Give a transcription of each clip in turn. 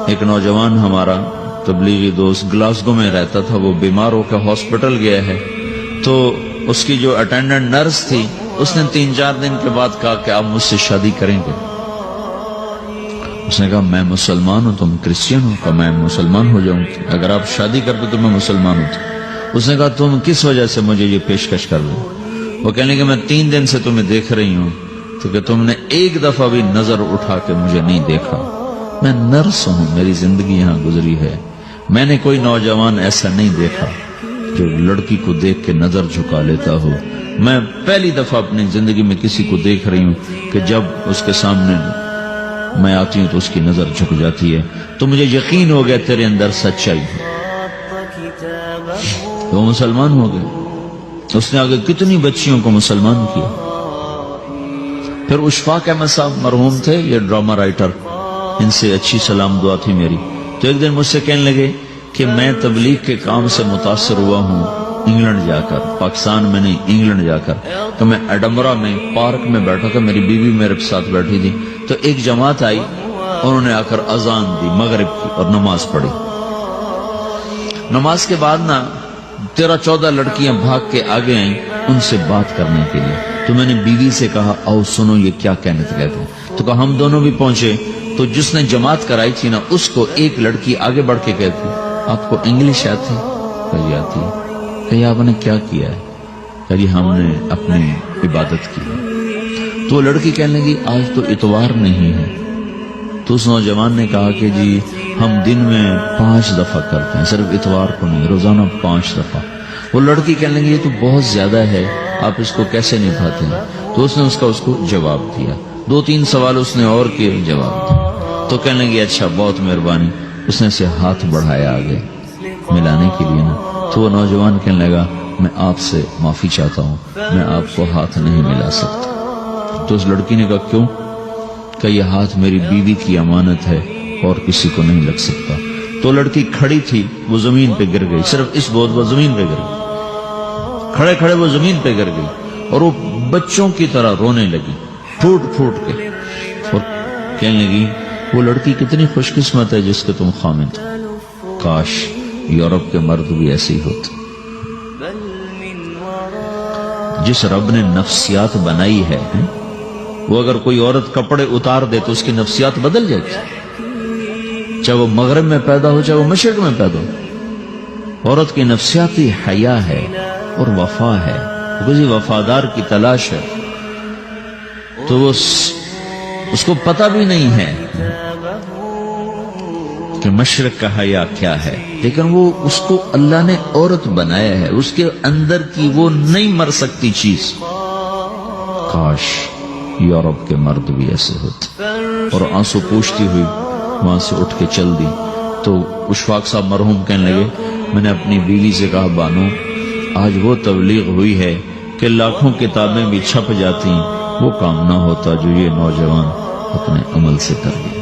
ایک نوجوان ہمارا تبلیغی دوست گلاسگو میں رہتا تھا، وہ بیمار ہو کے ہاسپٹل گیا ہے، تو اس کی جو اٹینڈنٹ نرس تھی اس نے 3-4 دن کے بعد کہا کہ آپ مجھ سے شادی کریں گے؟ اس نے کہا میں مسلمان ہوں، تم کرسچن ہو؟ کہا میں مسلمان ہو جاؤں، اگر آپ شادی کر دو تو میں مسلمان ہوں۔ اس نے کہا تم کس وجہ سے مجھے یہ پیشکش کر دو؟ وہ کہنے کہ میں 3 دن سے تمہیں دیکھ رہی ہوں تو کہ تم نے ایک دفعہ بھی نظر اٹھا کے مجھے نہیں دیکھا، میں نرس ہوں، میری زندگی یہاں گزری ہے، میں نے کوئی نوجوان ایسا نہیں دیکھا جو لڑکی کو دیکھ کے نظر جھکا لیتا ہو، میں پہلی دفعہ اپنی زندگی میں کسی کو دیکھ رہی ہوں کہ جب اس کے سامنے میں آتی ہوں تو اس کی نظر جھک جاتی ہے، تو مجھے یقین ہو گیا تیرے اندر سچائی ہے۔ وہ مسلمان ہو گئے، اس نے آگے کتنی بچیوں کو مسلمان کیا۔ پھر اشفاق احمد صاحب مرحوم تھے، یہ ڈرامہ رائٹر، ان سے اچھی سلام دعا تھی میری، تو ایک دن مجھ سے کہنے لگے کہ میں تبلیغ کے کام سے متاثر ہوا ہوں انگلینڈ جا کر، پاکستان میں نہیں انگلینڈ جا کر، تو میں ایڈنبرا میں پارک میں بیٹھا تھا، میری بیوی میرے ساتھ بیٹھی تھی، تو ایک جماعت آئی، انہوں نے آ کر اذان دی مغرب کی اور نماز پڑھی۔ نماز کے بعد 13-14 لڑکیاں بھاگ کے آگے آئیں ان سے بات کرنے کے لیے، تو میں نے بیوی سے کہا آؤ سنو یہ کیا کہنے کہتے ہیں، تو کہا ہم دونوں بھی پہنچے، تو جس نے جماعت کرائی تھی نا اس کو ایک لڑکی آگے بڑھ کے کہتی آپ کو انگلش آتی؟ کہی آتی ہے۔ کہی آپ نے کیا کیا ہے؟ کہی ہم نے اپنی عبادت کی۔ تو وہ لڑکی کہنے لگی آج تو اتوار نہیں ہے، تو اس نوجوان نے کہا کہ جی ہم دن میں 5 دفعہ کرتے ہیں، صرف اتوار کو نہیں، روزانہ 5 دفعہ۔ وہ لڑکی کہنے لگی یہ تو بہت زیادہ ہے، آپ اس کو کیسے نبھاتے ہیں؟ تو اس نے اس کو جواب دیا، 2-3 سوال اس نے اور کیے، جواب دیا، تو کہنے لگی اچھا بہت مہربانی، اس نے سے ہاتھ بڑھایا آگے ملانے کے لیے نا، تو وہ نوجوان کہنے لگا میں آپ سے معافی چاہتا ہوں، میں آپ کو ہاتھ نہیں ملا سکتا۔ تو اس لڑکی نے کہا کیوں؟ کہ یہ ہاتھ میری بیوی کی امانت ہے اور کسی کو نہیں لگ سکتا۔ تو لڑکی کھڑی تھی، وہ زمین پہ گر گئی، صرف اس بہت وہ زمین پہ گر گئی، کھڑے کھڑے وہ زمین پہ گر گئی، اور وہ بچوں کی طرح رونے لگی پھوٹ پھوٹ کے، اور کہنے لگی وہ لڑکی کتنی خوش قسمت ہے جس کے تم خامد، کاش یورپ کے مرد بھی ایسے ہی ہوتے۔ جس رب نے نفسیات بنائی ہے، وہ اگر کوئی عورت کپڑے اتار دے تو اس کی نفسیات بدل جاتی، چاہے وہ مغرب میں پیدا ہو چاہے وہ مشرق میں پیدا ہو۔ عورت کی نفسیاتی حیا ہے اور وفا ہے، کسی وفادار کی تلاش ہے، تو وہ اس کو پتہ بھی نہیں ہے کہ مشرق کا حیا کیا ہے، لیکن وہ اس کو اللہ نے عورت بنایا ہے، اس کے اندر کی وہ نہیں مر سکتی چیز۔ کاش یورپ کے مرد بھی ایسے ہوتے۔ اور آنسو پوچھتی ہوئی وہاں سے اٹھ کے چل دی۔ تو اشفاق صاحب مرحوم کہنے لگے میں نے اپنی بیوی سے کہا بانو آج وہ تبلیغ ہوئی ہے کہ لاکھوں کتابیں بھی چھپ جاتی، وہ کام نہ ہوتا جو یہ نوجوان اپنے عمل سے کر گئے۔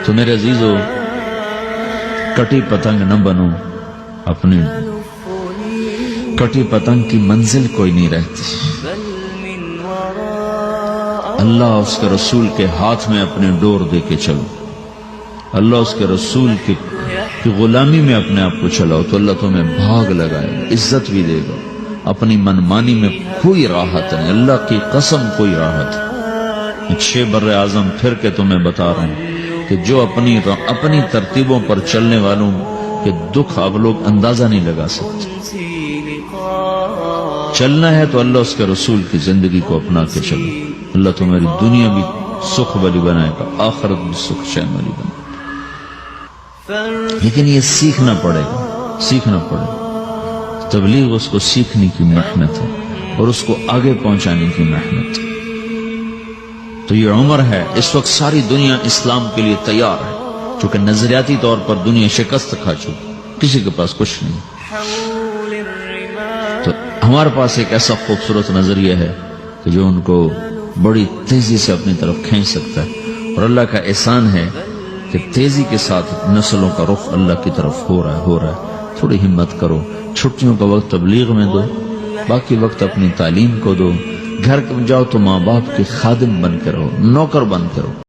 تو میرے عزیزو کٹی پتنگ نہ بنو، اپنی کٹی پتنگ کی منزل کوئی نہیں رہتی، اللہ اس کے رسول کے ہاتھ میں اپنے ڈور دے کے چلو، اللہ اس کے رسول کی غلامی میں اپنے آپ کو چلاؤ تو اللہ تمہیں بھاگ لگائے گا، عزت بھی دے گا۔ اپنی منمانی میں کوئی راحت نہیں، اللہ کی قسم کوئی راحت نہیں۔ 6 بر اعظم پھر کے تمہیں بتا رہا ہوں کہ جو اپنی ترتیبوں پر چلنے والوں کے دکھ آپ لوگ اندازہ نہیں لگا سکتے۔ چلنا ہے تو اللہ اس کے رسول کی زندگی کو اپنا کے چلو، اللہ تمہاری دنیا بھی سکھ والی بنائے گا، آخرت بھی سکھ چین والی بنائے گا۔ لیکن یہ سیکھنا پڑے گا، سیکھنا پڑے گا۔ تبلیغ اس کو سیکھنے کی محنت ہے اور اس کو آگے پہنچانے کی محنت ہے۔ تو یہ عمر ہے، اس وقت ساری دنیا اسلام کے لیے تیار ہے، چونکہ نظریاتی طور پر دنیا شکست کھا چکی، کسی کے پاس کچھ نہیں۔ تو ہمارے پاس ایک ایسا خوبصورت نظریہ ہے کہ جو ان کو بڑی تیزی سے اپنی طرف کھینچ سکتا ہے، اور اللہ کا احسان ہے کہ تیزی کے ساتھ نسلوں کا رخ اللہ کی طرف ہو رہا ہے۔ تھوڑی ہمت کرو، چھٹیوں کا وقت تبلیغ میں دو، باقی وقت اپنی تعلیم کو دو، گھر جاؤ تو ماں باپ کے خادم بن کے رہو، نوکر بن کے رہو۔